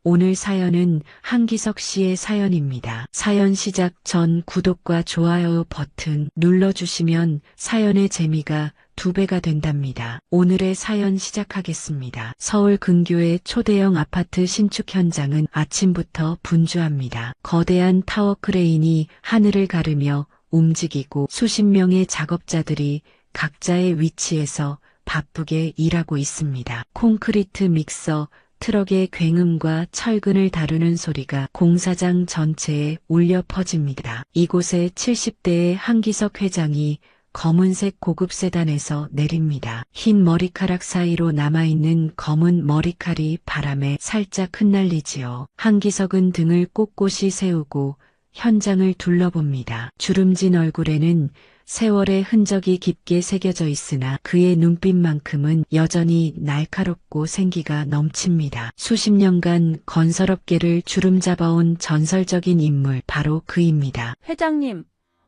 오늘 사연은 한기석 씨의 사연입니다. 사연 시작 전 구독과 좋아요 버튼 눌러주시면 사연의 재미가 2배가 된답니다. 오늘의 사연 시작하겠습니다. 서울 근교의 초대형 아파트 신축 현장은 아침부터 분주합니다. 거대한 타워 크레인이 하늘을 가르며 움직이고 수십 명의 작업자들이 각자의 위치에서 바쁘게 일하고 있습니다. 콘크리트 믹서, 트럭의 굉음과 철근을 다루는 소리가 공사장 전체에 울려 퍼집니다. 이곳에 70대의 한기석 회장이 검은색 고급 세단에서 내립니다. 흰 머리카락 사이로 남아있는 검은 머리칼이 바람에 살짝 흩날리지요. 한기석은 등을 꼿꼿이 세우고 현장을 둘러봅니다. 주름진 얼굴에는 세월의 흔적이 깊게 새겨져 있으나 그의 눈빛만큼은 여전히 날카롭고 생기가 넘칩니다. 수십 년간 건설업계를 주름잡아온 전설적인 인물 바로 그입니다. 회장님,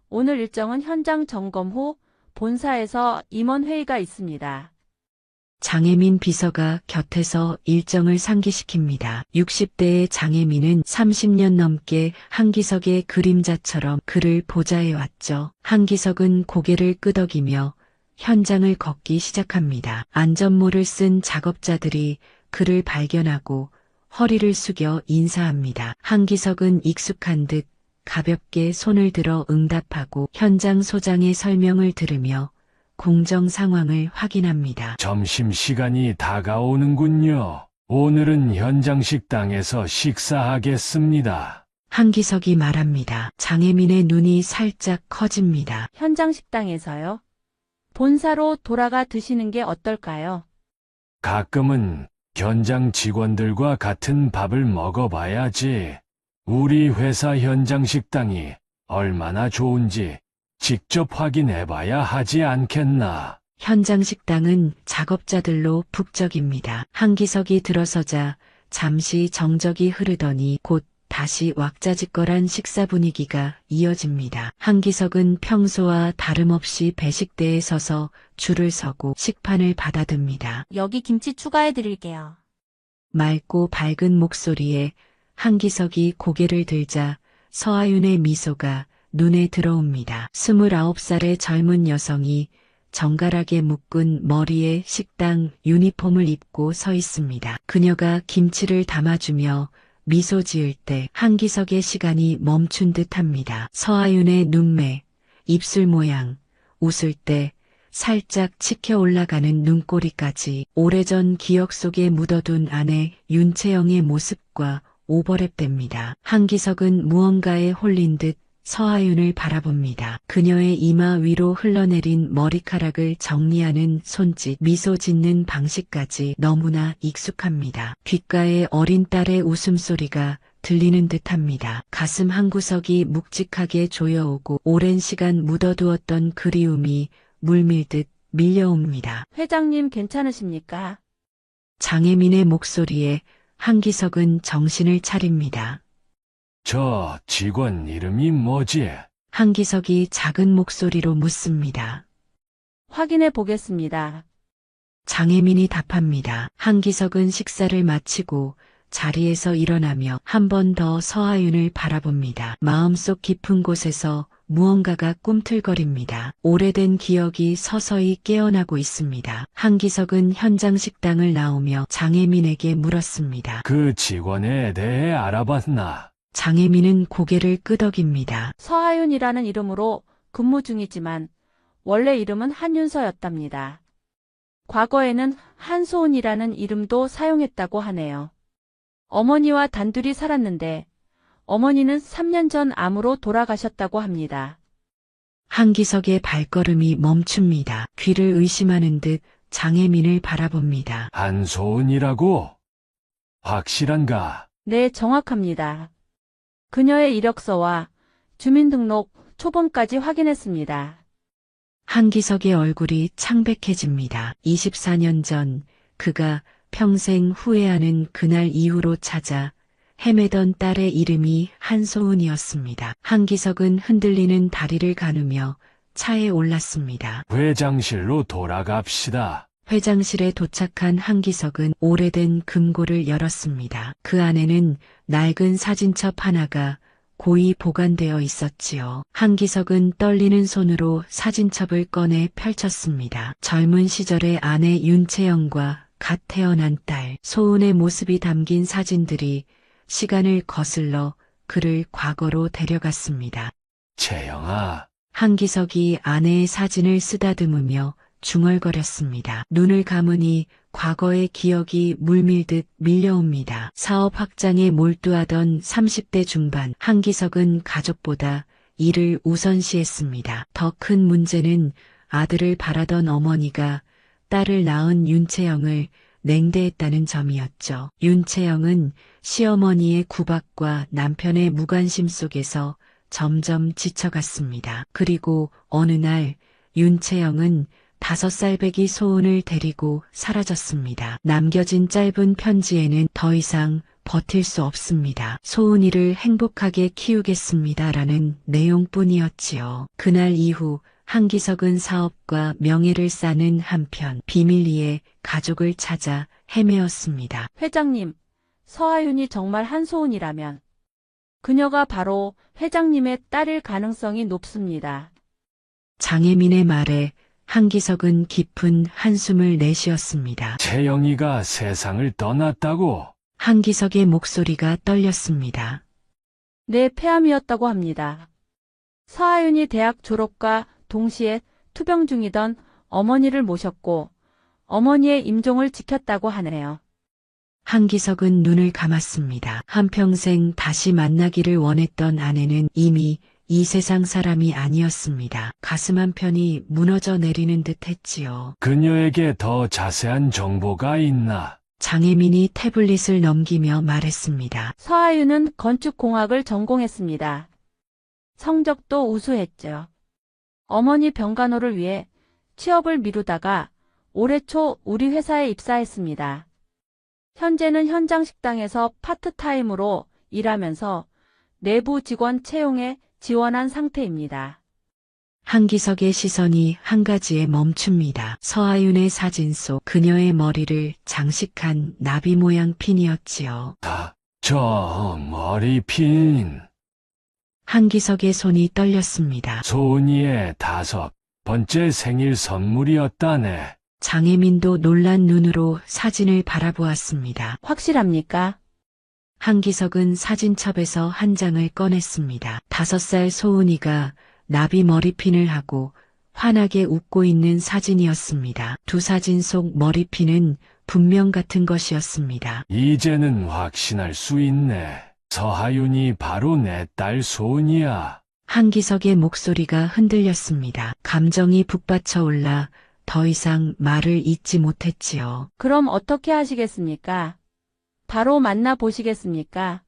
오늘 일정은 현장 점검 후 본사에서 임원회의가 있습니다. 장혜민 비서가 곁에서 일정을 상기시킵니다. 60대의 장혜민은 30년 넘게 한기석의 그림자처럼 그를 보좌해왔죠. 한기석은 고개를 끄덕이며 현장을 걷기 시작합니다. 안전모를 쓴 작업자들이 그를 발견하고 허리를 숙여 인사합니다. 한기석은 익숙한 듯 가볍게 손을 들어 응답하고 현장 소장의 설명을 들으며 공정 상황을 확인합니다. 점심시간이 다가오는군요. 오늘은 현장 식당에서 식사하겠습니다. 한기석이 말합니다. 장혜민의 눈이 살짝 커집니다. 현장 식당에서요? 본사로 돌아가 드시는 게 어떨까요? 가끔은 현장 직원들과 같은 밥을 먹어봐야지. 우리 회사 현장 식당이 얼마나 좋은지 직접 확인해봐야 하지 않겠나. 현장 식당은 작업자들로 북적입니다. 한기석이 들어서자 잠시 정적이 흐르더니 곧 다시 왁자지껄한 식사 분위기가 이어집니다. 한기석은 평소와 다름없이 배식대에 서서 줄을 서고 식판을 받아듭니다. 여기 김치 추가해 드릴게요. 맑고 밝은 목소리에 한기석이 고개를 들자 서하윤의 미소가 눈에 들어옵니다. 29살의 젊은 여성이 정갈하게 묶은 머리에 식당 유니폼을 입고 서 있습니다. 그녀가 김치를 담아주며 미소 지을 때 한기석의 시간이 멈춘 듯합니다. 서하윤의 눈매, 입술 모양, 웃을 때 살짝 치켜 올라가는 눈꼬리까지 오래전 기억 속에 묻어둔 아내 윤채영의 모습과 오버랩됩니다. 한기석은 무언가에 홀린 듯 서하윤을 바라봅니다. 그녀의 이마 위로 흘러내린 머리카락을 정리하는 손짓, 미소 짓는 방식까지 너무나 익숙합니다. 귓가에 어린 딸의 웃음소리가 들리는 듯합니다. 가슴 한구석이 묵직하게 조여오고 오랜 시간 묻어두었던 그리움이 물밀듯 밀려옵니다. 회장님 괜찮으십니까? 장혜민의 목소리에 한기석은 정신을 차립니다. 저 직원 이름이 뭐지? 한기석이 작은 목소리로 묻습니다. 확인해 보겠습니다. 장혜민이 답합니다. 한기석은 식사를 마치고 자리에서 일어나며 한 번 더 서하윤을 바라봅니다. 마음속 깊은 곳에서 무언가가 꿈틀거립니다. 오래된 기억이 서서히 깨어나고 있습니다. 한기석은 현장 식당을 나오며 장혜민에게 물었습니다. 그 직원에 대해 알아봤나? 장혜민은 고개를 끄덕입니다. 서하윤이라는 이름으로 근무 중이지만 원래 이름은 한윤서였답니다. 과거에는 한소은이라는 이름도 사용했다고 하네요. 어머니와 단둘이 살았는데 어머니는 3년 전 암으로 돌아가셨다고 합니다. 한기석의 발걸음이 멈춥니다. 귀를 의심하는 듯 장혜민을 바라봅니다. 한소은이라고? 확실한가? 네, 정확합니다. 그녀의 이력서와 주민등록 초범까지 확인했습니다. 한기석의 얼굴이 창백해집니다. 24년 전 그가 평생 후회하는 그날 이후로 찾아 헤매던 딸의 이름이 한소은이었습니다. 한기석은 흔들리는 다리를 가누며 차에 올랐습니다. 회장실로 돌아갑시다. 회장실에 도착한 한기석은 오래된 금고를 열었습니다. 그 안에는 낡은 사진첩 하나가 고이 보관되어 있었지요. 한기석은 떨리는 손으로 사진첩을 꺼내 펼쳤습니다. 젊은 시절의 아내 윤채영과 갓 태어난 딸 소은의 모습이 담긴 사진들이 시간을 거슬러 그를 과거로 데려갔습니다. 채영아, 한기석이 아내의 사진을 쓰다듬으며 중얼거렸습니다. 눈을 감으니 과거의 기억이 물밀듯 밀려옵니다. 사업 확장에 몰두하던 30대 중반 한기석은 가족보다 일을 우선시했습니다. 더 큰 문제는 아들을 바라던 어머니가 딸을 낳은 윤채영을 냉대했다는 점이었죠. 윤채영은 시어머니의 구박과 남편의 무관심 속에서 점점 지쳐갔습니다. 그리고 어느 날 윤채영은 5살 배기 소은을 데리고 사라졌습니다. 남겨진 짧은 편지에는 더 이상 버틸 수 없습니다. 소은이를 행복하게 키우겠습니다라는 내용뿐이었지요. 그날 이후 한기석은 사업과 명예를 쌓는 한편 비밀리에 가족을 찾아 헤매었습니다. 회장님, 서하윤이 정말 한소은이라면 그녀가 바로 회장님의 딸일 가능성이 높습니다. 장혜민의 말에 한기석은 깊은 한숨을 내쉬었습니다. 채영이가 세상을 떠났다고? 한기석의 목소리가 떨렸습니다. 내 폐암이었다고 합니다. 서하윤이 대학 졸업과 동시에 투병 중이던 어머니를 모셨고 어머니의 임종을 지켰다고 하네요. 한기석은 눈을 감았습니다. 한평생 다시 만나기를 원했던 아내는 이미 이 세상 사람이 아니었습니다. 가슴 한편이 무너져 내리는 듯 했지요. 그녀에게 더 자세한 정보가 있나? 장혜민이 태블릿을 넘기며 말했습니다. 서하윤은 건축공학을 전공했습니다. 성적도 우수했죠. 어머니 병간호를 위해 취업을 미루다가 올해 초 우리 회사에 입사했습니다. 현재는 현장 식당에서 파트타임으로 일하면서 내부 직원 채용에 지원한 상태입니다. 한기석의 시선이 한 가지에 멈춥니다. 서하윤의 사진 속 그녀의 머리를 장식한 나비 모양 핀이었지요. 저 머리핀. 한기석의 손이 떨렸습니다. 소은이의 5번째 생일 선물이었다네. 장혜민도 놀란 눈으로 사진을 바라보았습니다. 확실합니까? 한기석은 사진첩에서 한 장을 꺼냈습니다. 5살 소은이가 나비 머리핀을 하고 환하게 웃고 있는 사진이었습니다. 두 사진 속 머리핀은 분명 같은 것이었습니다. 이제는 확신할 수 있네. 서하윤이 바로 내 딸 소은이야. 한기석의 목소리가 흔들렸습니다. 감정이 북받쳐 올라 더 이상 말을 잇지 못했지요. 그럼 어떻게 하시겠습니까? 바로 만나보시겠습니까?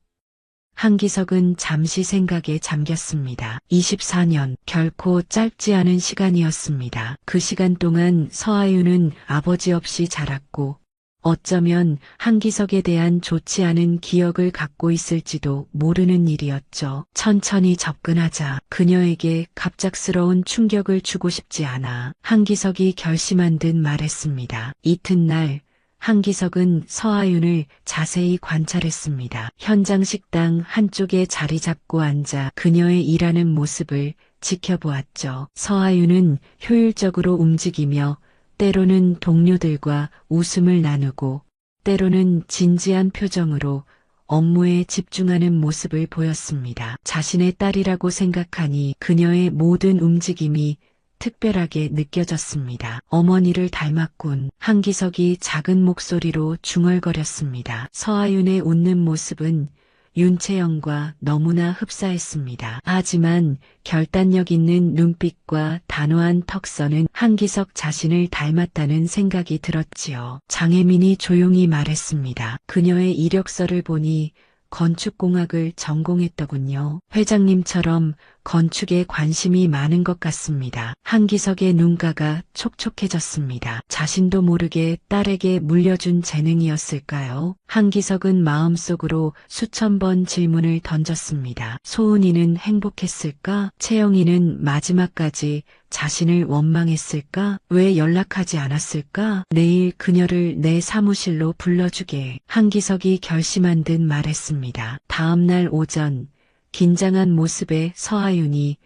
한기석은 잠시 생각에 잠겼습니다. 24년, 결코 짧지 않은 시간이었습니다. 그 시간 동안 서하윤은 아버지 없이 자랐고 어쩌면 한기석에 대한 좋지 않은 기억을 갖고 있을지도 모르는 일이었죠. 천천히 접근하자. 그녀에게 갑작스러운 충격을 주고 싶지 않아 한기석이 결심한 듯 말했습니다. 이튿날 한기석은 서하윤을 자세히 관찰했습니다. 현장 식당 한쪽에 자리 잡고 앉아 그녀의 일하는 모습을 지켜보았죠. 서하윤은 효율적으로 움직이며 때로는 동료들과 웃음을 나누고 때로는 진지한 표정으로 업무에 집중하는 모습을 보였습니다. 자신의 딸이라고 생각하니 그녀의 모든 움직임이 특별하게 느껴졌습니다. 어머니를 닮았군. 한기석이 작은 목소리로 중얼거렸습니다. 서하윤의 웃는 모습은 윤채영과 너무나 흡사했습니다. 하지만 결단력 있는 눈빛과 단호한 턱선은 한기석 자신을 닮았다는 생각이 들었지요. 장혜민이 조용히 말했습니다. 그녀의 이력서를 보니 건축공학을 전공했더군요. 회장님처럼 건축에 관심이 많은 것 같습니다. 한기석의 눈가가 촉촉해졌습니다. 자신도 모르게 딸에게 물려준 재능이었을까요? 한기석은 마음속으로 수천 번 질문을 던졌습니다. 소은이는 행복했을까? 채영이는 마지막까지 자신을 원망했을까? 왜 연락하지 않았을까? 내일 그녀를 내 사무실로 불러주게. 한기석이 결심한 듯 말했습니다. 다음 날 오전 긴장한 모습의 서하윤이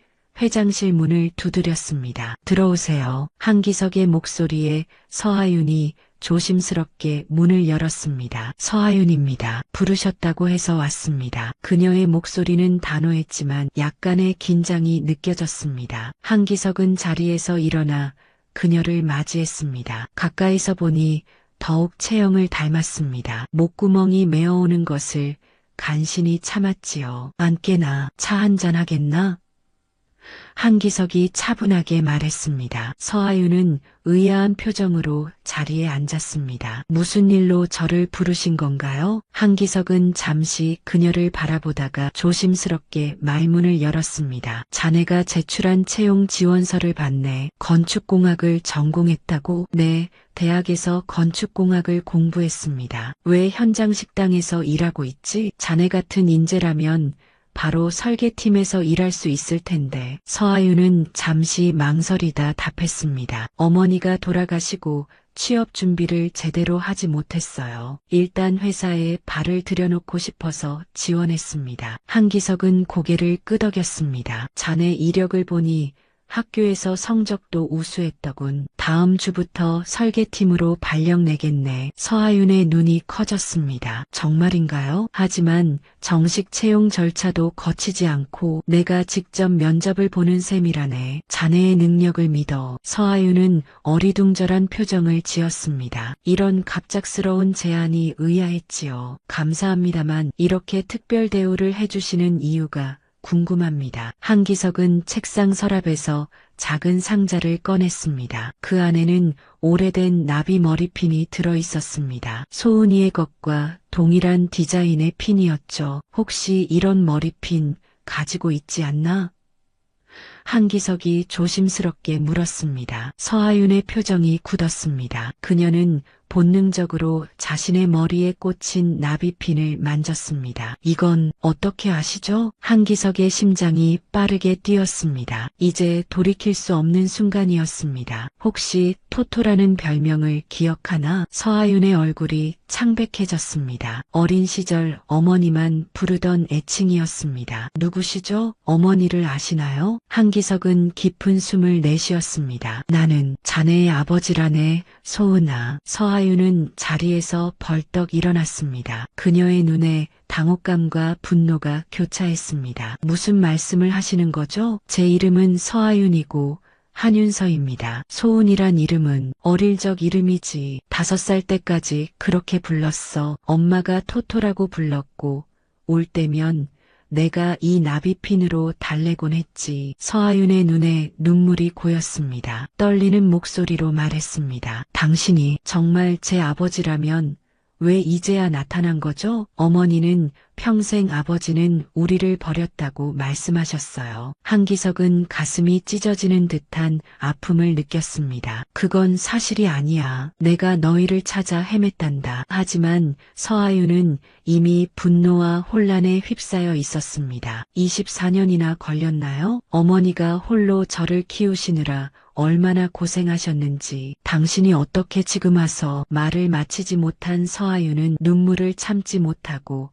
회장실 문을 두드렸습니다. 들어오세요. 한기석의 목소리에 서하윤이 조심스럽게 문을 열었습니다. 서하윤입니다. 부르셨다고 해서 왔습니다. 그녀의 목소리는 단호했지만 약간의 긴장이 느껴졌습니다. 한기석은 자리에서 일어나 그녀를 맞이했습니다. 가까이서 보니 더욱 채영을 닮았습니다. 목구멍이 메어오는 것을 간신히 참았지요. 앉게나 차 한잔 하겠나? 한기석이 차분하게 말했습니다. 서하윤은 의아한 표정으로 자리에 앉았습니다. 무슨 일로 저를 부르신 건가요? 한기석은 잠시 그녀를 바라보다가 조심스럽게 말문을 열었습니다. 자네가 제출한 채용 지원서를 봤네. 건축공학을 전공했다고? 네, 대학에서 건축공학을 공부했습니다. 왜 현장 식당에서 일하고 있지? 자네 같은 인재라면 바로 설계팀에서 일할 수 있을 텐데. 서하윤은 잠시 망설이다 답했습니다. 어머니가 돌아가시고 취업 준비를 제대로 하지 못했어요. 일단 회사에 발을 들여놓고 싶어서 지원했습니다. 한기석은 고개를 끄덕였습니다. 자네 이력을 보니 학교에서 성적도 우수했더군. 다음 주부터 설계팀으로 발령 내겠네. 서하윤의 눈이 커졌습니다. 정말인가요? 하지만 정식 채용 절차도 거치지 않고 내가 직접 면접을 보는 셈이라네. 자네의 능력을 믿어. 서하윤은 어리둥절한 표정을 지었습니다. 이런 갑작스러운 제안이 의아했지요. 감사합니다만 이렇게 특별 대우를 해주시는 이유가 궁금합니다. 한기석은 책상 서랍에서 작은 상자를 꺼냈습니다. 그 안에는 오래된 나비 머리핀이 들어있었습니다. 소은이의 것과 동일한 디자인의 핀이었죠. 혹시 이런 머리핀 가지고 있지 않나? 한기석이 조심스럽게 물었습니다. 서하윤의 표정이 굳었습니다. 그녀는 본능적으로 자신의 머리에 꽂힌 나비핀을 만졌습니다. 이건 어떻게 아시죠? 한기석의 심장이 빠르게 뛰었습니다. 이제 돌이킬 수 없는 순간이었습니다. 혹시 토토라는 별명을 기억하나? 서하윤의 얼굴이 창백해졌습니다. 어린 시절 어머니만 부르던 애칭이었습니다. 누구시죠? 어머니를 아시나요? 한기석은 깊은 숨을 내쉬었습니다. 나는 자네의 아버지라네, 소은아. 서하윤은 자리에서 벌떡 일어났습니다. 그녀의 눈에 당혹감과 분노가 교차했습니다. 무슨 말씀을 하시는 거죠? 제 이름은 서하윤이고 한윤서입니다. 소은이란 이름은 어릴 적 이름이지. 5살 때까지 그렇게 불렀어. 엄마가 토토라고 불렀고 올 때면 내가 이 나비핀으로 달래곤 했지. 서하윤의 눈에 눈물이 고였습니다. 떨리는 목소리로 말했습니다. 당신이 정말 제 아버지라면 왜 이제야 나타난 거죠? 어머니는 평생 아버지는 우리를 버렸다고 말씀하셨어요. 한기석은 가슴이 찢어지는 듯한 아픔을 느꼈습니다. 그건 사실이 아니야. 내가 너희를 찾아 헤맸단다. 하지만 서하윤은 이미 분노와 혼란에 휩싸여 있었습니다. 24년이나 걸렸나요? 어머니가 홀로 저를 키우시느라 얼마나 고생하셨는지. 당신이 어떻게 지금 와서. 말을 마치지 못한 서하윤은 눈물을 참지 못하고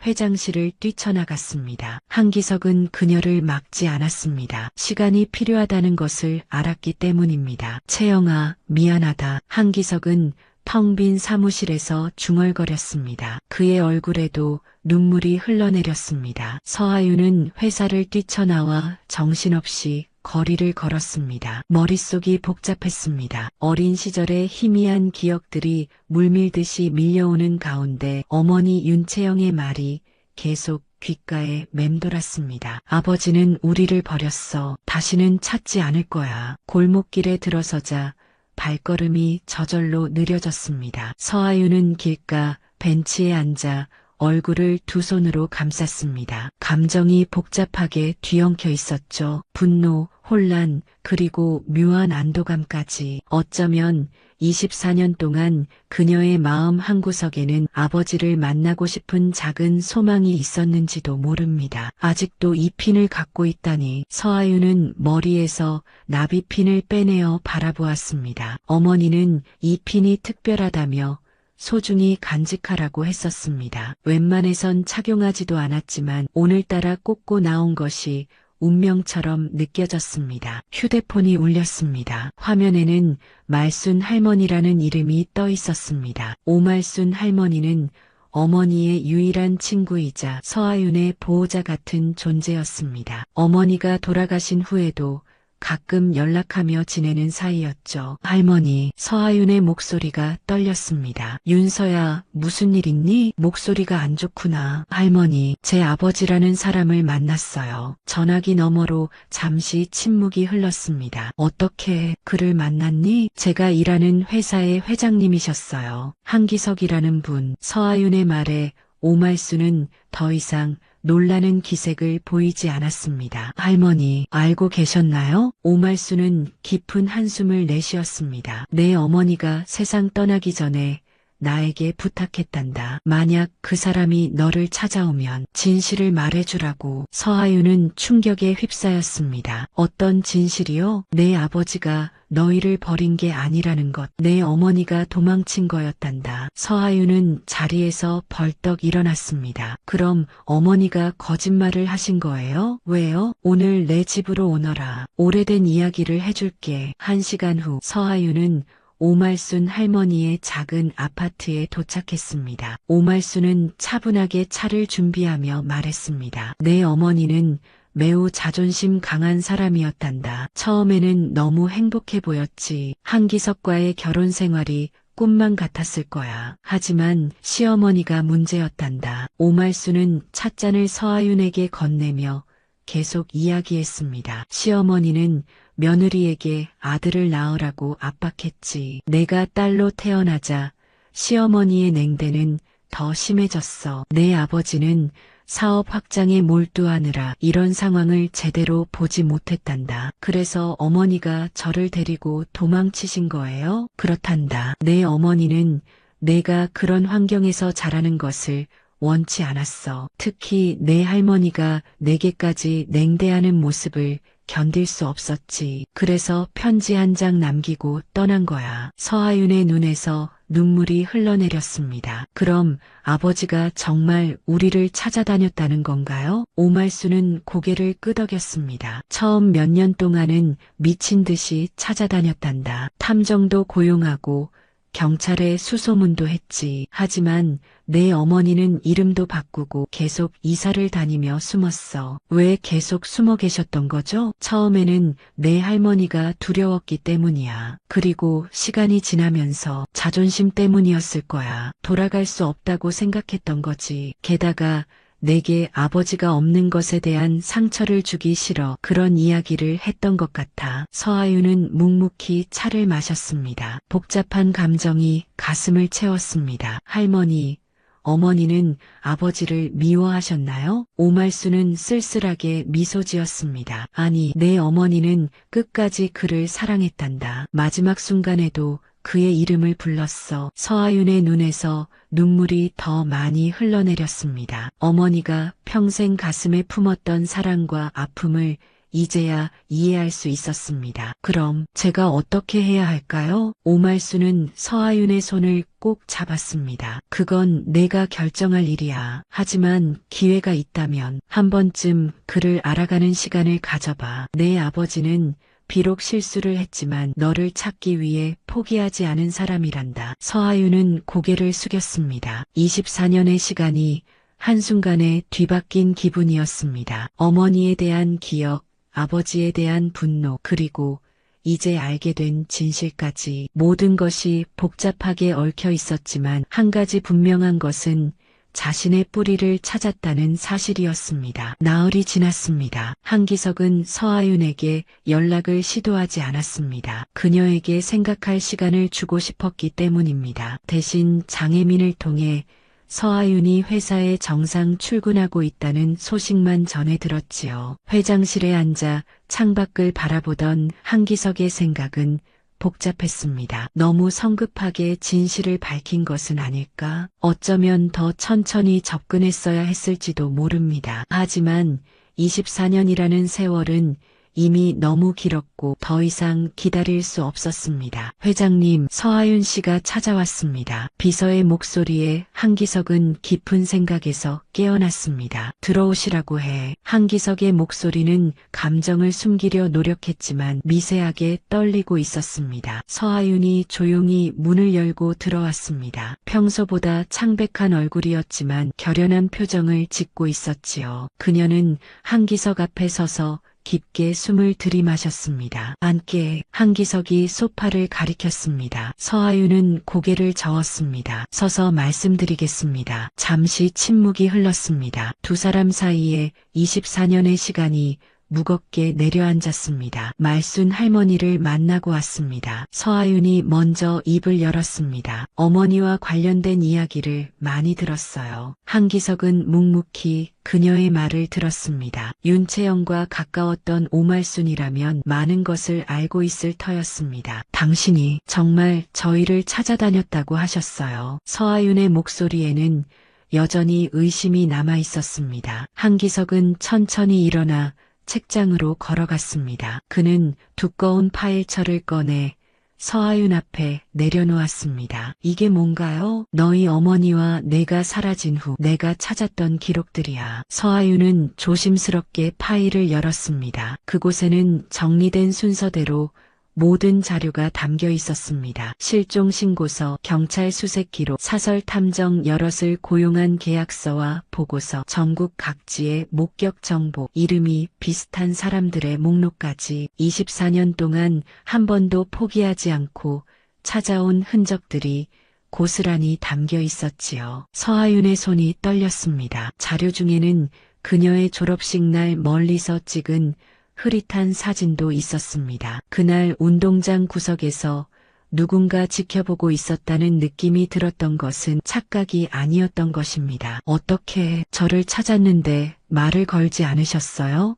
회장실을 뛰쳐나갔습니다. 한기석은 그녀를 막지 않았습니다. 시간이 필요하다는 것을 알았기 때문입니다. 채영아, 미안하다. 한기석은 텅 빈 사무실에서 중얼거렸습니다. 그의 얼굴에도 눈물이 흘러내렸습니다. 서하윤은 회사를 뛰쳐나와 정신없이 거리를 걸었습니다. 머릿속이 복잡했습니다. 어린 시절의 희미한 기억들이 물밀듯이 밀려오는 가운데 어머니 윤채영의 말이 계속 귓가에 맴돌았습니다. 아버지는 우리를 버렸어. 다시는 찾지 않을 거야. 골목길에 들어서자 발걸음이 저절로 느려졌습니다. 서하윤은 길가 벤치에 앉아 얼굴을 두 손으로 감쌌습니다. 감정이 복잡하게 뒤엉켜 있었죠. 분노, 혼란, 그리고 묘한 안도감까지. 어쩌면 24년 동안 그녀의 마음 한구석에는 아버지를 만나고 싶은 작은 소망이 있었는지도 모릅니다. 아직도 이 핀을 갖고 있다니. 서하윤은 머리에서 나비핀을 빼내어 바라보았습니다. 어머니는 이 핀이 특별하다며 소중히 간직하라고 했었습니다. 웬만해선 착용하지도 않았지만 오늘따라 꽂고 나온 것이 운명처럼 느껴졌습니다. 휴대폰이 울렸습니다. 화면에는 말순 할머니라는 이름이 떠 있었습니다. 오말순 할머니는 어머니의 유일한 친구이자 서하윤의 보호자 같은 존재였습니다. 어머니가 돌아가신 후에도 가끔 연락하며 지내는 사이였죠. 할머니, 서하윤의 목소리가 떨렸습니다. 윤서야, 무슨 일 있니? 목소리가 안 좋구나. 할머니, 제 아버지라는 사람을 만났어요. 전화기 너머로 잠시 침묵이 흘렀습니다. 어떻게 그를 만났니? 제가 일하는 회사의 회장님이셨어요. 한기석이라는 분. 서하윤의 말에 오말순은 더 이상 놀라는 기색을 보이지 않았습니다. 할머니, 알고 계셨나요? 오말순은 깊은 한숨을 내쉬었습니다. 내 어머니가 세상 떠나기 전에 나에게 부탁했단다. 만약 그 사람이 너를 찾아오면 진실을 말해주라고. 서하윤은 충격에 휩싸였습니다. 어떤 진실이요? 내 아버지가 너희를 버린 게 아니라는 것. 내 어머니가 도망친 거였단다. 서하윤은 자리에서 벌떡 일어났습니다. 그럼 어머니가 거짓말을 하신 거예요? 왜요? 오늘 내 집으로 오너라. 오래된 이야기를 해줄게. 1시간 후 서하윤은 오말순 할머니의 작은 아파트에 도착했습니다. 오말순은 차분하게 차를 준비하며 말했습니다. 내 어머니는 매우 자존심 강한 사람이었단다. 처음에는 너무 행복해 보였지. 한기석과의 결혼 생활이 꿈만 같았을 거야. 하지만 시어머니가 문제였단다. 오말순은 찻잔을 서하윤에게 건네며 계속 이야기했습니다. 시어머니는 며느리에게 아들을 낳으라고 압박했지. 내가 딸로 태어나자 시어머니의 냉대는 더 심해졌어. 내 아버지는 사업 확장에 몰두하느라 이런 상황을 제대로 보지 못했단다. 그래서 어머니가 저를 데리고 도망치신 거예요? 그렇단다. 내 어머니는 내가 그런 환경에서 자라는 것을 원치 않았어. 특히 내 할머니가 내게까지 냉대하는 모습을 견딜 수 없었지. 그래서 편지 한 장 남기고 떠난 거야. 서하윤의 눈에서 눈물이 흘러내렸습니다. 그럼 아버지가 정말 우리를 찾아다녔다는 건가요? 오말순은 고개를 끄덕였습니다. 처음 몇 년 동안은 미친 듯이 찾아다녔단다. 탐정도 고용하고 경찰에 수소문도 했지. 하지만 내 어머니는 이름도 바꾸고 계속 이사를 다니며 숨었어. 왜 계속 숨어 계셨던 거죠? 처음에는 내 할머니가 두려웠기 때문이야. 그리고 시간이 지나면서 자존심 때문이었을 거야. 돌아갈 수 없다고 생각했던 거지. 게다가 내게 아버지가 없는 것에 대한 상처를 주기 싫어 그런 이야기를 했던 것 같아. 서하윤은 묵묵히 차를 마셨습니다. 복잡한 감정이 가슴을 채웠습니다. 할머니, 어머니는 아버지를 미워하셨나요? 오말순은 쓸쓸하게 미소 지었습니다. 아니, 내 어머니는 끝까지 그를 사랑했단다. 마지막 순간에도 그의 이름을 불렀어. 서하윤의 눈에서 눈물이 더 많이 흘러내렸습니다. 어머니가 평생 가슴에 품었던 사랑과 아픔을 이제야 이해할 수 있었습니다. 그럼 제가 어떻게 해야 할까요? 오말순은 서하윤의 손을 꼭 잡았습니다. 그건 내가 결정할 일이야. 하지만 기회가 있다면 한 번쯤 그를 알아가는 시간을 가져봐. 내 아버지는 비록 실수를 했지만 너를 찾기 위해 포기하지 않은 사람이란다. 서하윤은 고개를 숙였습니다. 24년의 시간이 한순간에 뒤바뀐 기분이었습니다. 어머니에 대한 기억, 아버지에 대한 분노, 그리고 이제 알게 된 진실까지 모든 것이 복잡하게 얽혀 있었지만 한 가지 분명한 것은 자신의 뿌리를 찾았다는 사실이었습니다. 나흘이 지났습니다. 한기석은 서하윤에게 연락을 시도하지 않았습니다. 그녀에게 생각할 시간을 주고 싶었기 때문입니다. 대신 장혜민을 통해 서하윤이 회사에 정상 출근하고 있다는 소식만 전해 들었지요. 회장실에 앉아 창밖을 바라보던 한기석의 생각은 복잡했습니다. 너무 성급하게 진실을 밝힌 것은 아닐까? 어쩌면 더 천천히 접근했어야 했을지도 모릅니다. 하지만 24년이라는 세월은 이미 너무 길었고 더 이상 기다릴 수 없었습니다. 회장님, 서하윤 씨가 찾아왔습니다. 비서의 목소리에 한기석은 깊은 생각에서 깨어났습니다. 들어오시라고 해. 한기석의 목소리는 감정을 숨기려 노력했지만 미세하게 떨리고 있었습니다. 서하윤이 조용히 문을 열고 들어왔습니다. 평소보다 창백한 얼굴이었지만 결연한 표정을 짓고 있었지요. 그녀는 한기석 앞에 서서 깊게 숨을 들이마셨습니다. 앉게. 한기석이 소파를 가리켰습니다. 서하윤은 고개를 저었습니다. 서서 말씀드리겠습니다. 잠시 침묵이 흘렀습니다. 두 사람 사이에 24년의 시간이 무겁게 내려앉았습니다. 말순 할머니를 만나고 왔습니다. 서하윤이 먼저 입을 열었습니다. 어머니와 관련된 이야기를 많이 들었어요. 한기석은 묵묵히 그녀의 말을 들었습니다. 윤채영과 가까웠던 오말순이라면 많은 것을 알고 있을 터였습니다. 당신이 정말 저희를 찾아다녔다고 하셨어요. 서하윤의 목소리에는 여전히 의심이 남아 있었습니다. 한기석은 천천히 일어나 책장으로 걸어갔습니다. 그는 두꺼운 파일철을 꺼내 서하윤 앞에 내려놓았습니다. 이게 뭔가요? 너희 어머니와 내가 사라진 후 내가 찾았던 기록들이야. 서하윤은 조심스럽게 파일을 열었습니다. 그곳에는 정리된 순서대로 모든 자료가 담겨 있었습니다. 실종 신고서, 경찰 수색 기록, 사설 탐정 여럿을 고용한 계약서와 보고서, 전국 각지의 목격 정보, 이름이 비슷한 사람들의 목록까지 24년 동안 한 번도 포기하지 않고 찾아온 흔적들이 고스란히 담겨 있었지요. 서하윤의 손이 떨렸습니다. 자료 중에는 그녀의 졸업식 날 멀리서 찍은 흐릿한 사진도 있었습니다. 그날 운동장 구석에서 누군가 지켜보고 있었다는 느낌이 들었던 것은 착각이 아니었던 것입니다. 어떻게 저를 찾았는데 말을 걸지 않으셨어요?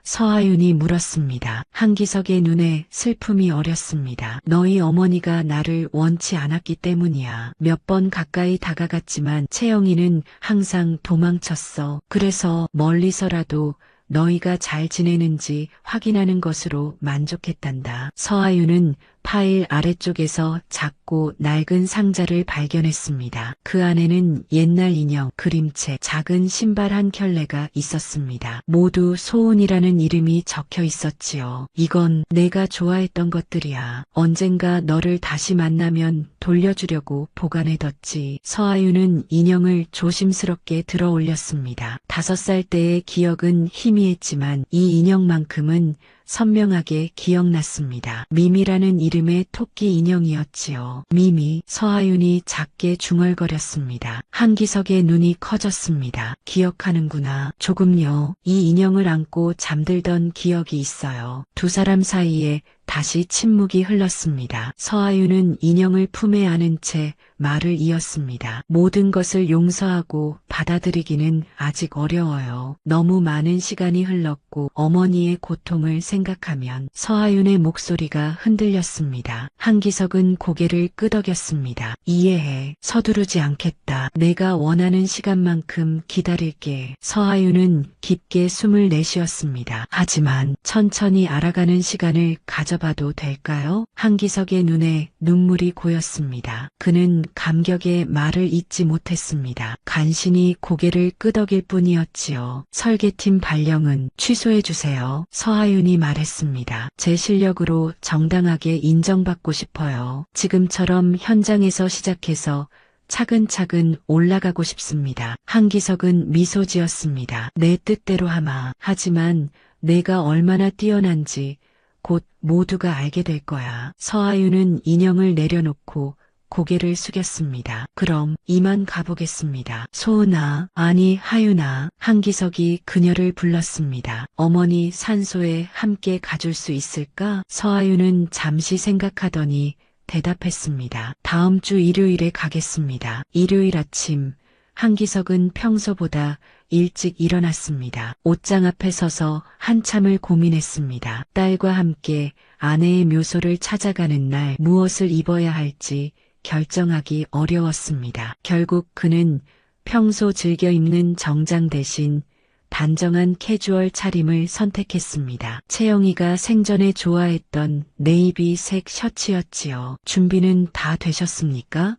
서하윤이 물었습니다. 한기석의 눈에 슬픔이 어렸습니다. 너희 어머니가 나를 원치 않았기 때문이야. 몇 번 가까이 다가갔지만 채영이는 항상 도망쳤어. 그래서 멀리서라도 너희가 잘 지내는지 확인하는 것으로 만족했단다. 서하윤은 파일 아래쪽에서 작고 낡은 상자를 발견했습니다. 그 안에는 옛날 인형, 그림체, 작은 신발 한 켤레가 있었습니다. 모두 소은이라는 이름이 적혀 있었지요. 이건 내가 좋아했던 것들이야. 언젠가 너를 다시 만나면 돌려주려고 보관해뒀지. 서하윤은 인형을 조심스럽게 들어 올렸습니다. 5살 때의 기억은 희미했지만 이 인형만큼은 선명하게 기억났습니다. 미미라는 이름의 토끼 인형이었지요. 미미. 서하윤이 작게 중얼거렸습니다. 한기석의 눈이 커졌습니다. 기억하는구나. 조금요. 이 인형을 안고 잠들던 기억이 있어요. 두 사람 사이에 다시 침묵이 흘렀습니다. 서하윤은 인형을 품에 안은 채 말을 이었습니다. 모든 것을 용서하고 받아들이기는 아직 어려워요. 너무 많은 시간이 흘렀고 어머니의 고통을 생각하면. 서하윤의 목소리가 흔들렸습니다. 한기석은 고개를 끄덕였습니다. 이해해. 서두르지 않겠다. 내가 원하는 시간만큼 기다릴게. 서하윤은 깊게 숨을 내쉬었습니다. 하지만 천천히 알아가는 시간을 가져봐도 될까요? 한기석의 눈에 눈물이 고였습니다. 그는 감격에 말을 잇지 못했습니다. 간신히 고개를 끄덕일 뿐이었지요. 설계팀 발령은 취소해주세요. 서하윤이 말했습니다. 제 실력으로 정당하게 인정받고 싶어요. 지금처럼 현장에서 시작해서 차근차근 올라가고 싶습니다. 한기석은 미소 지었습니다. 내 뜻대로 하마. 하지만 내가 얼마나 뛰어난지 곧 모두가 알게 될 거야. 서하윤은 인형을 내려놓고 고개를 숙였습니다. 그럼 이만 가보겠습니다. 소은아, 아니 하윤아. 한기석이 그녀를 불렀습니다. 어머니 산소에 함께 가줄 수 있을까? 서하윤은 잠시 생각하더니 대답했습니다. 다음 주 일요일에 가겠습니다. 일요일 아침, 한기석은 평소보다 일찍 일어났습니다. 옷장 앞에 서서 한참을 고민했습니다. 딸과 함께 아내의 묘소를 찾아가는 날 무엇을 입어야 할지 결정하기 어려웠습니다. 결국 그는 평소 즐겨 입는 정장 대신 단정한 캐주얼 차림을 선택했습니다. 채영이가 생전에 좋아했던 네이비색 셔츠였지요. 준비는 다 되셨습니까?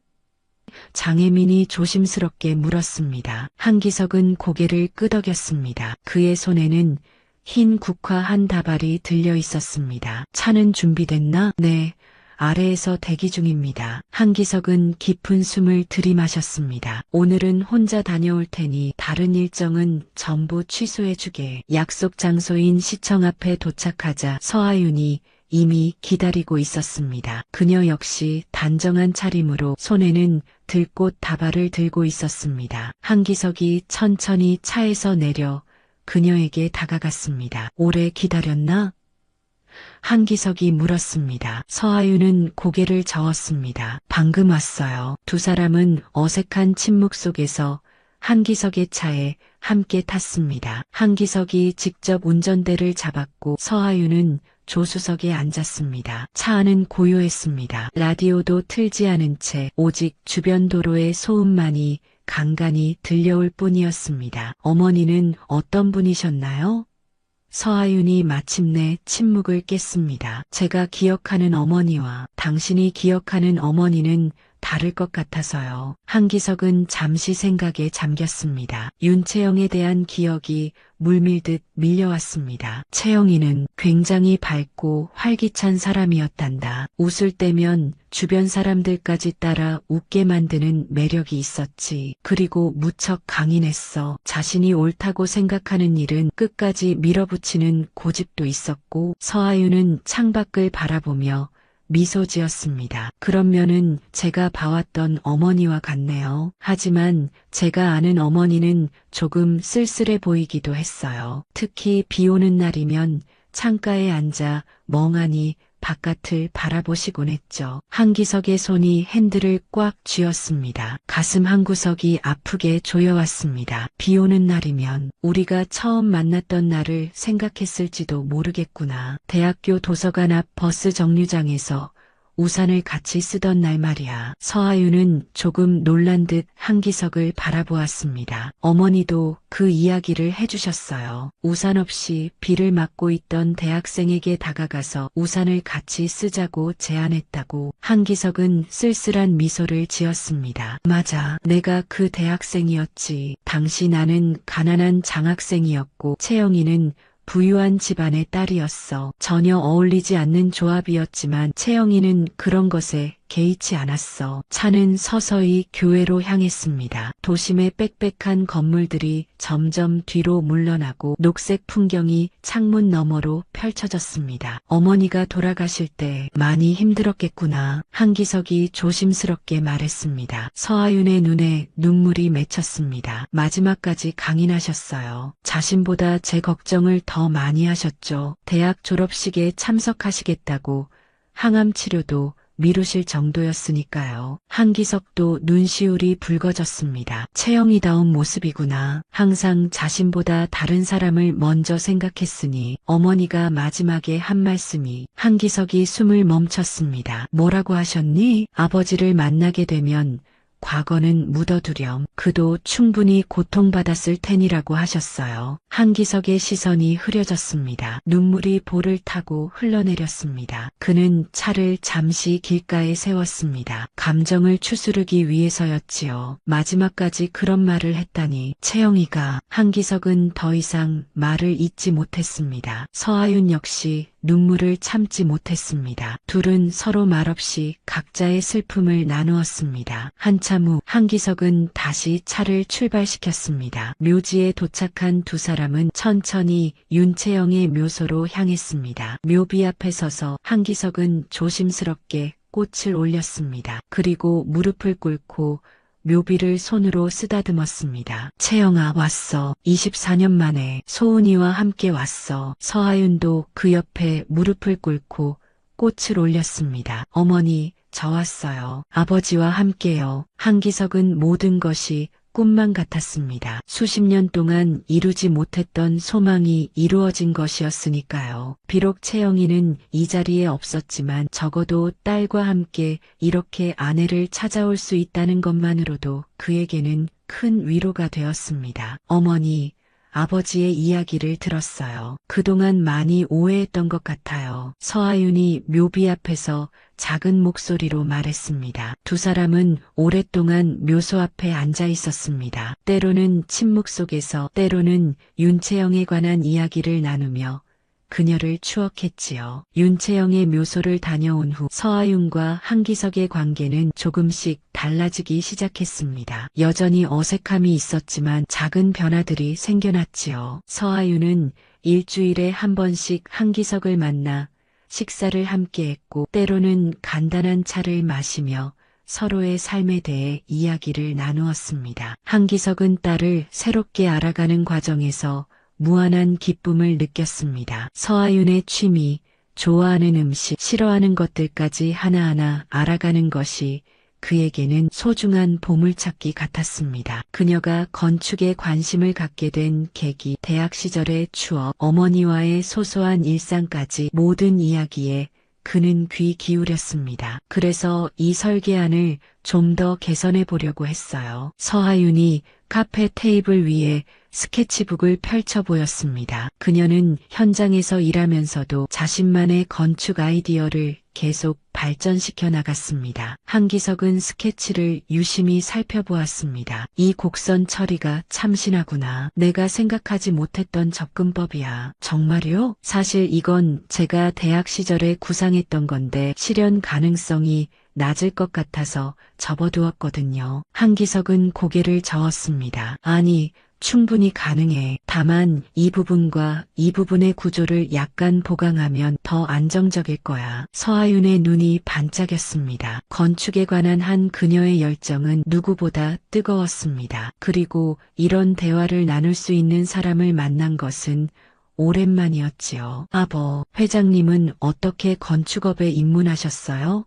장혜민이 조심스럽게 물었습니다. 한기석은 고개를 끄덕였습니다. 그의 손에는 흰 국화 한 다발이 들려 있었습니다. 차는 준비됐나? 네. 아래에서 대기 중입니다. 한기석은 깊은 숨을 들이마셨습니다. 오늘은 혼자 다녀올 테니 다른 일정은 전부 취소해주게. 약속 장소인 시청 앞에 도착하자 서하윤이 이미 기다리고 있었습니다. 그녀 역시 단정한 차림으로 손에는 들꽃 다발을 들고 있었습니다. 한기석이 천천히 차에서 내려 그녀에게 다가갔습니다. 오래 기다렸나? 한기석이 물었습니다. 서하윤은 고개를 저었습니다. 방금 왔어요. 두 사람은 어색한 침묵 속에서 한기석의 차에 함께 탔습니다. 한기석이 직접 운전대를 잡았고 서하윤은 조수석에 앉았습니다. 차 안은 고요했습니다. 라디오도 틀지 않은 채 오직 주변 도로의 소음만이 간간히 들려올 뿐이었습니다. 어머니는 어떤 분이셨나요? 서하윤이 마침내 침묵을 깼습니다. 제가 기억하는 어머니와 당신이 기억하는 어머니는 다를 것 같아서요. 한기석은 잠시 생각에 잠겼습니다. 윤채영에 대한 기억이 물밀듯 밀려왔습니다. 채영이는 굉장히 밝고 활기찬 사람이었단다. 웃을 때면 주변 사람들까지 따라 웃게 만드는 매력이 있었지. 그리고 무척 강인했어. 자신이 옳다고 생각하는 일은 끝까지 밀어붙이는 고집도 있었고. 서하윤은 창밖을 바라보며 미소 지었습니다. 그런 면은 제가 봐왔던 어머니와 같네요. 하지만 제가 아는 어머니는 조금 쓸쓸해 보이기도 했어요. 특히 비 오는 날이면 창가에 앉아 멍하니 바깥을 바라보시곤 했죠. 한기석의 손이 핸들을 꽉 쥐었습니다. 가슴 한구석이 아프게 조여왔습니다. 비 오는 날이면 우리가 처음 만났던 날을 생각했을지도 모르겠구나. 대학교 도서관 앞 버스 정류장에서 우산을 같이 쓰던 날 말이야. 서하윤은 조금 놀란 듯 한기석을 바라보았습니다. 어머니도 그 이야기를 해주셨어요. 우산 없이 비를 맞고 있던 대학생에게 다가가서 우산을 같이 쓰자고 제안했다고. 한기석은 쓸쓸한 미소를 지었습니다. 맞아. 내가 그 대학생이었지. 당시 나는 가난한 장학생이었고 채영이는 부유한 집안의 딸이었어. 전혀 어울리지 않는 조합이었지만 채영이는 그런 것에 개의치 않았어. 차는 서서히 교회로 향했습니다. 도심의 빽빽한 건물들이 점점 뒤로 물러나고 녹색 풍경이 창문 너머로 펼쳐졌습니다. 어머니가 돌아가실 때 많이 힘들었겠구나. 한기석이 조심스럽게 말했습니다. 서하윤의 눈에 눈물이 맺혔습니다. 마지막까지 강인하셨어요. 자신보다 제 걱정을 더 많이 하셨죠. 대학 졸업식에 참석하시겠다고 항암 치료도 미루실 정도였으니까요. 한기석도 눈시울이 붉어졌습니다. 채영이다운 모습이구나. 항상 자신보다 다른 사람을 먼저 생각했으니. 어머니가 마지막에 한 말씀이. 한기석이 숨을 멈췄습니다. 뭐라고 하셨니? 아버지를 만나게 되면 과거는 묻어두렴. 그도 충분히 고통받았을 테니라고 하셨어요. 한기석의 시선이 흐려졌습니다. 눈물이 볼을 타고 흘러내렸습니다. 그는 차를 잠시 길가에 세웠습니다. 감정을 추스르기 위해서였지요. 마지막까지 그런 말을 했다니. 채영이가. 한기석은 더 이상 말을 잇지 못했습니다. 서하윤 역시 눈물을 참지 못했습니다. 둘은 서로 말없이 각자의 슬픔을 나누었습니다. 한참 후 한기석은 다시 차를 출발시켰습니다. 묘지에 도착한 두 사람은 천천히 윤채영의 묘소로 향했습니다. 묘비 앞에 서서 한기석은 조심스럽게 꽃을 올렸습니다. 그리고 무릎을 꿇고 묘비를 손으로 쓰다듬었습니다. 채영아, 왔어. 24년 만에 소은이와 함께 왔어. 서하윤도 그 옆에 무릎을 꿇고 꽃을 올렸습니다. 어머니, 저 왔어요. 아버지와 함께요. 한기석은 모든 것이 꿈만 같았습니다. 수십 년 동안 이루지 못했던 소망이 이루어진 것이었으니까요. 비록 채영이는 이 자리에 없었지만 적어도 딸과 함께 이렇게 아내를 찾아올 수 있다는 것만으로도 그에게는 큰 위로가 되었습니다. 어머니, 아버지의 이야기를 들었어요. 그동안 많이 오해했던 것 같아요. 서하윤이 묘비 앞에서 작은 목소리로 말했습니다. 두 사람은 오랫동안 묘소 앞에 앉아 있었습니다. 때로는 침묵 속에서, 때로는 윤채영에 관한 이야기를 나누며 그녀를 추억했지요. 윤채영의 묘소를 다녀온 후 서하윤과 한기석의 관계는 조금씩 달라지기 시작했습니다. 여전히 어색함이 있었지만 작은 변화들이 생겨났지요. 서하윤은 일주일에 한 번씩 한기석을 만나 식사를 함께 했고 때로는 간단한 차를 마시며 서로의 삶에 대해 이야기를 나누었습니다. 한기석은 딸을 새롭게 알아가는 과정에서 무한한 기쁨을 느꼈습니다. 서하윤의 취미, 좋아하는 음식, 싫어하는 것들까지 하나하나 알아가는 것이 그에게는 소중한 보물찾기 같았습니다. 그녀가 건축에 관심을 갖게 된 계기, 대학 시절의 추억, 어머니와의 소소한 일상까지 모든 이야기에 그는 귀 기울였습니다. 그래서 이 설계안을 좀 더 개선해 보려고 했어요. 서하윤이 카페 테이블 위에 스케치북을 펼쳐 보였습니다. 그녀는 현장에서 일하면서도 자신만의 건축 아이디어를 계속 발전시켜 나갔습니다. 한기석은 스케치를 유심히 살펴보았습니다. 이 곡선 처리가 참신하구나. 내가 생각하지 못했던 접근법이야. 정말요? 사실 이건 제가 대학 시절에 구상했던 건데 실현 가능성이 낮을 것 같아서 접어두었거든요. 한기석은 고개를 저었습니다. 아니, 충분히 가능해. 다만 이 부분과 이 부분의 구조를 약간 보강하면 더 안정적일 거야. 서하윤의 눈이 반짝였습니다. 건축에 관한 한 그녀의 열정은 누구보다 뜨거웠습니다. 그리고 이런 대화를 나눌 수 있는 사람을 만난 것은 오랜만이었지요. 회장님은 어떻게 건축업에 입문하셨어요?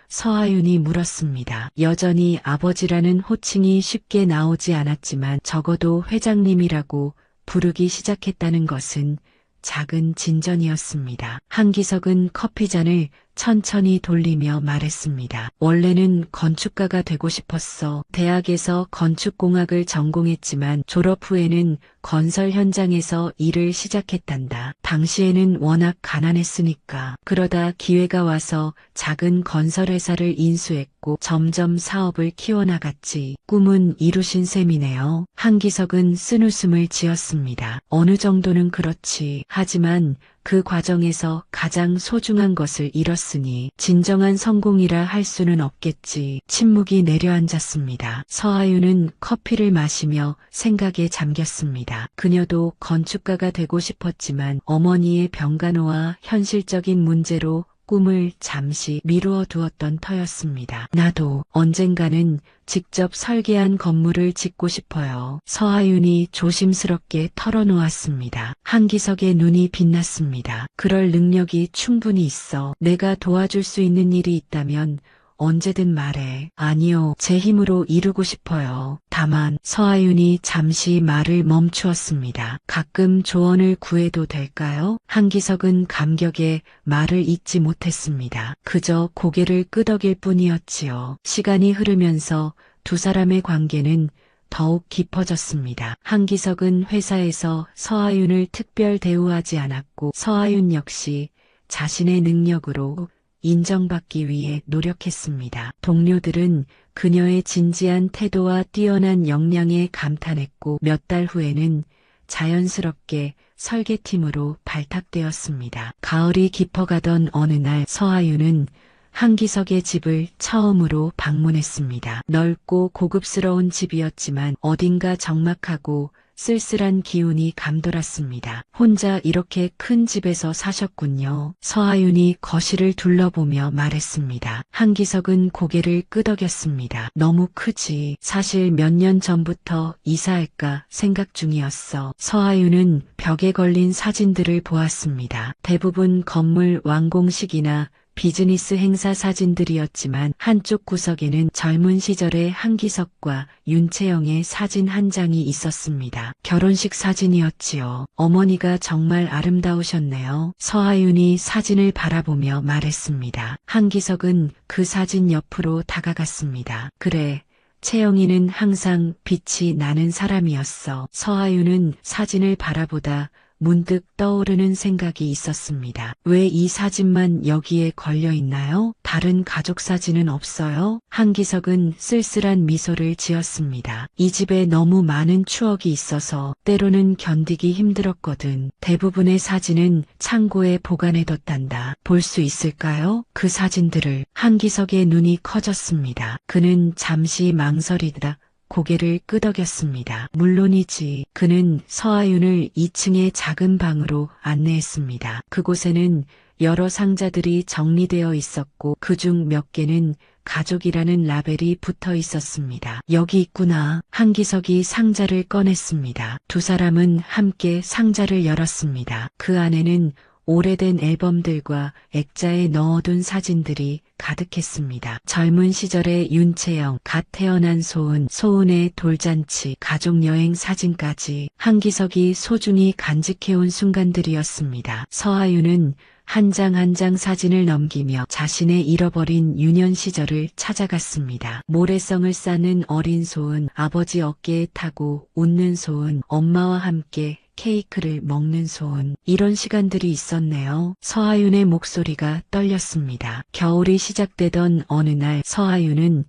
서하윤이 물었습니다. 여전히 아버지라는 호칭이 쉽게 나오지 않았지만 적어도 회장님이라고 부르기 시작했다는 것은 작은 진전이었습니다. 한기석은 커피잔을 천천히 돌리며 말했습니다. 원래는 건축가가 되고 싶었어. 대학에서 건축공학을 전공했지만 졸업 후에는 건설 현장에서 일을 시작했단다. 당시에는 워낙 가난했으니까. 그러다 기회가 와서 작은 건설회사를 인수했고 점점 사업을 키워나갔지. 꿈은 이루신 셈이네요. 한기석은 쓴웃음을 지었습니다. 어느 정도는 그렇지. 하지만 그 과정에서 가장 소중한 것을 잃었으니 진정한 성공이라 할 수는 없겠지. 침묵이 내려앉았습니다. 서하윤은 커피를 마시며 생각에 잠겼습니다. 그녀도 건축가가 되고 싶었지만 어머니의 병간호와 현실적인 문제로 꿈을 잠시 미루어 두었던 터였습니다. 나도 언젠가는 직접 설계한 건물을 짓고 싶어요. 서하윤이 조심스럽게 털어놓았습니다. 한기석의 눈이 빛났습니다. 그럴 능력이 충분히 있어. 내가 도와줄 수 있는 일이 있다면 언제든 말해. 아니요, 제 힘으로 이루고 싶어요. 다만 서하윤이 잠시 말을 멈추었습니다. 가끔 조언을 구해도 될까요? 한기석은 감격에 말을 잇지 못했습니다. 그저 고개를 끄덕일 뿐이었지요. 시간이 흐르면서 두 사람의 관계는 더욱 깊어졌습니다. 한기석은 회사에서 서하윤을 특별 대우하지 않았고 서하윤 역시 자신의 능력으로 인정받기 위해 노력했습니다. 동료들은 그녀의 진지한 태도와 뛰어난 역량에 감탄했고 몇 달 후에는 자연스럽게 설계팀으로 발탁되었습니다. 가을이 깊어가던 어느 날 서하윤은 한기석의 집을 처음으로 방문했습니다. 넓고 고급스러운 집이었지만 어딘가 적막하고 쓸쓸한 기운이 감돌았습니다. 혼자 이렇게 큰 집에서 사셨군요. 서하윤이 거실을 둘러보며 말했습니다. 한기석은 고개를 끄덕였습니다. 너무 크지. 사실 몇 년 전부터 이사할까 생각 중이었어. 서하윤은 벽에 걸린 사진들을 보았습니다. 대부분 건물 완공 시기나 비즈니스 행사 사진들이었지만 한쪽 구석에는 젊은 시절의 한기석과 윤채영의 사진 한 장이 있었습니다. 결혼식 사진이었지요. 어머니가 정말 아름다우셨네요. 서하윤이 사진을 바라보며 말했습니다. 한기석은 그 사진 옆으로 다가갔습니다. 그래. 채영이는 항상 빛이 나는 사람이었어. 서하윤은 사진을 바라보다 문득 떠오르는 생각이 있었습니다. 왜 이 사진만 여기에 걸려 있나요? 다른 가족 사진은 없어요? 한기석은 쓸쓸한 미소를 지었습니다. 이 집에 너무 많은 추억이 있어서 때로는 견디기 힘들었거든. 대부분의 사진은 창고에 보관해뒀단다. 볼 수 있을까요? 그 사진들을. 한기석의 눈이 커졌습니다. 그는 잠시 망설이다 고개를 끄덕였습니다. 물론이지. 그는 서하윤을 2층의 작은 방으로 안내했습니다. 그곳에는 여러 상자들이 정리되어 있었고 그중 몇 개는 가족이라는 라벨이 붙어 있었습니다. 여기 있구나. 한기석이 상자를 꺼냈습니다. 두 사람은 함께 상자를 열었습니다. 그 안에는 오래된 앨범들과 액자에 넣어둔 사진들이 가득했습니다. 젊은 시절의 윤채영, 갓 태어난 소은, 소은의 돌잔치, 가족여행 사진까지 한기석이 소중히 간직해온 순간들이었습니다. 서하윤은 한 장 한 장 사진을 넘기며 자신의 잃어버린 유년 시절을 찾아갔습니다. 모래성을 싸는 어린 소은, 아버지 어깨에 타고 웃는 소은, 엄마와 함께 케이크를 먹는 소은. 이런 시간들이 있었네요. 서하윤의 목소리가 떨렸습니다. 겨울이 시작되던 어느 날 서하윤은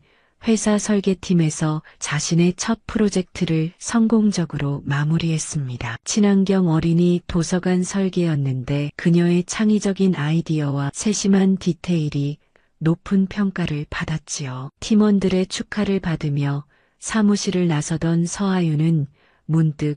회사 설계팀에서 자신의 첫 프로젝트를 성공적으로 마무리했습니다. 친환경 어린이 도서관 설계였는데 그녀의 창의적인 아이디어와 세심한 디테일이 높은 평가를 받았지요. 팀원들의 축하를 받으며 사무실을 나서던 서하윤은 문득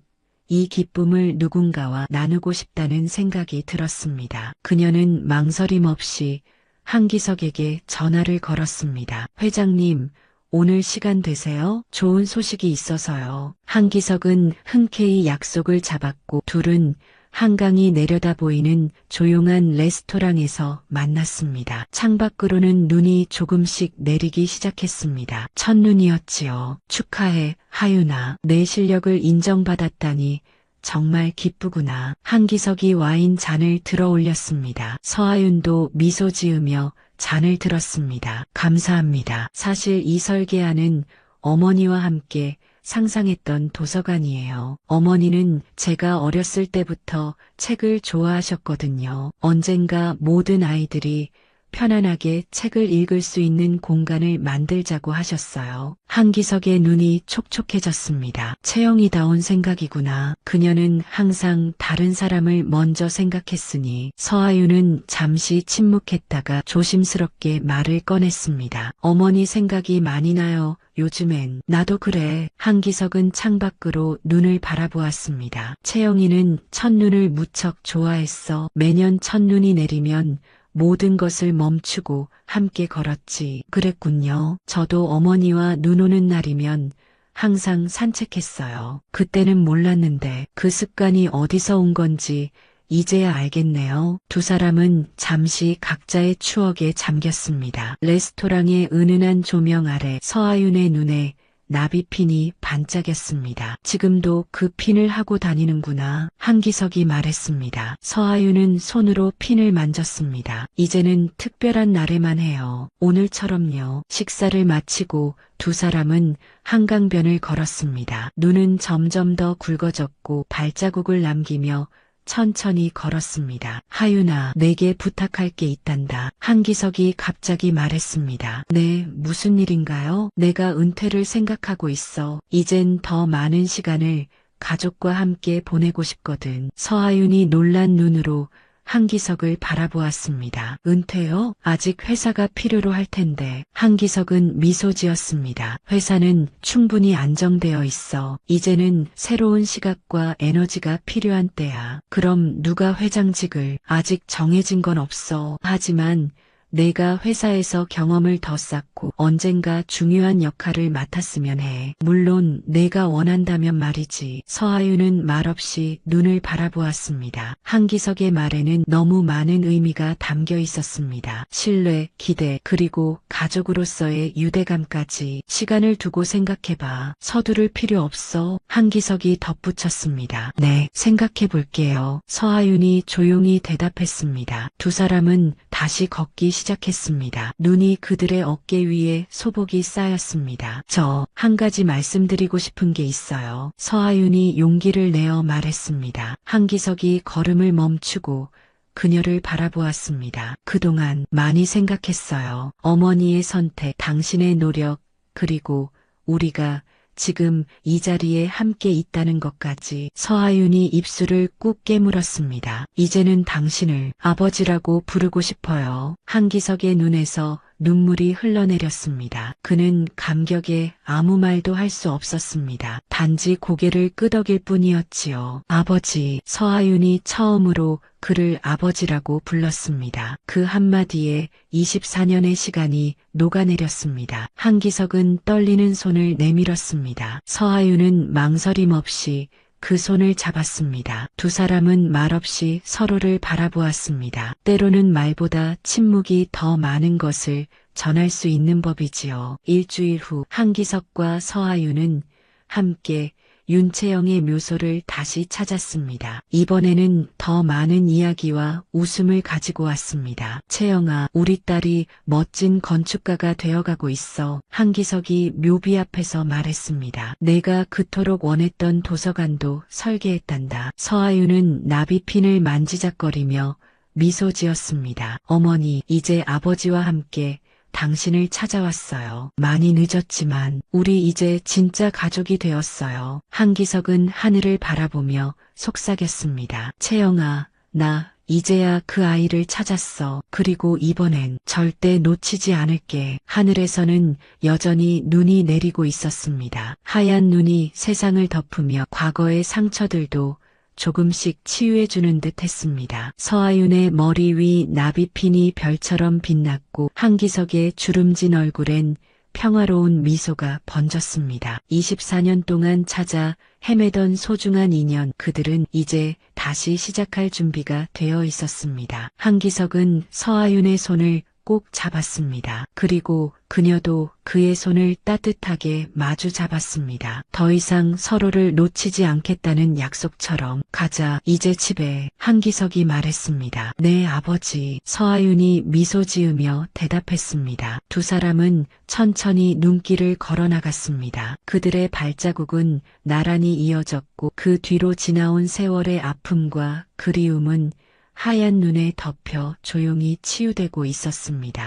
이 기쁨을 누군가와 나누고 싶다는 생각이 들었습니다. 그녀는 망설임 없이 한기석에게 전화를 걸었습니다. 회장님, 오늘 시간 되세요? 좋은 소식이 있어서요. 한기석은 흔쾌히 약속을 잡았고 둘은 한강이 내려다 보이는 조용한 레스토랑에서 만났습니다. 창밖으로는 눈이 조금씩 내리기 시작했습니다. 첫눈이었지요. 축하해, 하윤아. 내 실력을 인정받았다니 정말 기쁘구나. 한기석이 와인 잔을 들어 올렸습니다. 서하윤도 미소 지으며 잔을 들었습니다. 감사합니다. 사실 이 설계안은 어머니와 함께 상상했던 도서관이에요. 어머니는 제가 어렸을 때부터 책을 좋아하셨거든요. 언젠가 모든 아이들이 편안하게 책을 읽을 수 있는 공간을 만들자고 하셨어요. 한기석의 눈이 촉촉해졌습니다. 채영이다운 생각이구나. 그녀는 항상 다른 사람을 먼저 생각했으니. 서하윤은 잠시 침묵했다가 조심스럽게 말을 꺼냈습니다. 어머니 생각이 많이 나요. 요즘엔. 나도 그래. 한기석은 창밖으로 눈을 바라보았습니다. 채영이는 첫눈을 무척 좋아했어. 매년 첫눈이 내리면 모든 것을 멈추고 함께 걸었지. 그랬군요. 저도 어머니와 눈 오는 날이면 항상 산책했어요. 그때는 몰랐는데 그 습관이 어디서 온 건지 이제야 알겠네요. 두 사람은 잠시 각자의 추억에 잠겼습니다. 레스토랑의 은은한 조명 아래 서하윤의 눈에 나비핀이 반짝였습니다. 지금도 그 핀을 하고 다니는구나. 한기석이 말했습니다. 서하윤은 손으로 핀을 만졌습니다. 이제는 특별한 날에만 해요. 오늘처럼요. 식사를 마치고 두 사람은 한강변을 걸었습니다. 눈은 점점 더 굵어졌고 발자국을 남기며 천천히 걸었습니다. 하윤아, 내게 부탁할 게 있단다. 한기석이 갑자기 말했습니다. 네, 무슨 일인가요? 내가 은퇴를 생각하고 있어. 이젠 더 많은 시간을 가족과 함께 보내고 싶거든. 서하윤이 놀란 눈으로 한기석을 바라보았습니다. 은퇴요? 아직 회사가 필요로 할 텐데. 한기석은 미소 지었습니다. 회사는 충분히 안정되어 있어. 이제는 새로운 시각과 에너지가 필요한 때야. 그럼 누가 회장직을? 아직 정해진 건 없어. 하지만 내가 회사에서 경험을 더 쌓고 언젠가 중요한 역할을 맡았으면 해. 물론 내가 원한다면 말이지. 서하윤은 말없이 눈을 바라보았습니다. 한기석의 말에는 너무 많은 의미가 담겨 있었습니다. 신뢰, 기대, 그리고 가족으로서의 유대감까지. 시간을 두고 생각해봐. 서두를 필요 없어. 한기석이 덧붙였습니다. 네, 생각해 볼게요. 서하윤이 조용히 대답했습니다. 두 사람은 다시 걷기 시작했습니다. 눈이 그들의 어깨 위에 소복이 쌓였습니다. 저 한 가지 말씀드리고 싶은 게 있어요. 서하윤이 용기를 내어 말했습니다. 한기석이 걸음을 멈추고 그녀를 바라보았습니다. 그동안 많이 생각했어요. 어머니의 선택, 당신의 노력, 그리고 우리가 지금 이 자리에 함께 있다는 것까지. 서하윤이 입술을 꾹 깨물었습니다. 이제는 당신을 아버지라고 부르고 싶어요. 한기석의 눈에서 눈물이 흘러내렸습니다. 그는 감격에 아무 말도 할 수 없었습니다. 단지 고개를 끄덕일 뿐이었지요. 아버지. 서하윤이 처음으로 그를 아버지라고 불렀습니다. 그 한마디에 24년의 시간이 녹아내렸습니다. 한기석은 떨리는 손을 내밀었습니다. 서하윤은 망설임 없이 그 손을 잡았습니다. 두 사람은 말없이 서로를 바라보았습니다. 때로는 말보다 침묵이 더 많은 것을 전할 수 있는 법이지요. 일주일 후 한기석과 서하윤은 함께 윤채영의 묘소를 다시 찾았습니다. 이번에는 더 많은 이야기와 웃음을 가지고 왔습니다. 채영아, 우리 딸이 멋진 건축가가 되어가고 있어. 한기석이 묘비 앞에서 말했습니다. 내가 그토록 원했던 도서관도 설계했단다. 서하윤은 나비핀을 만지작거리며 미소 지었습니다. 어머니, 이제 아버지와 함께 당신을 찾아왔어요. 많이 늦었지만 우리 이제 진짜 가족이 되었어요. 한기석은 하늘을 바라보며 속삭였습니다. 채영아, 나 이제야 그 아이를 찾았어. 그리고 이번엔 절대 놓치지 않을게. 하늘에서는 여전히 눈이 내리고 있었습니다. 하얀 눈이 세상을 덮으며 과거의 상처들도 조금씩 치유해주는 듯 했습니다. 서하윤의 머리 위 나비핀이 별처럼 빛났고 한기석의 주름진 얼굴엔 평화로운 미소가 번졌습니다. 24년 동안 찾아 헤매던 소중한 인연, 그들은 이제 다시 시작할 준비가 되어 있었습니다. 한기석은 서하윤의 손을 꼭 잡았습니다. 그리고 그녀도 그의 손을 따뜻하게 마주 잡았습니다. 더 이상 서로를 놓치지 않겠다는 약속처럼. 가자, 이제 집에. 한기석이 말했습니다. 네, 아버지. 서하윤이 미소 지으며 대답했습니다. 두 사람은 천천히 눈길을 걸어나갔습니다. 그들의 발자국은 나란히 이어졌고 그 뒤로 지나온 세월의 아픔과 그리움은 하얀 눈에 덮여 조용히 치유되고 있었습니다.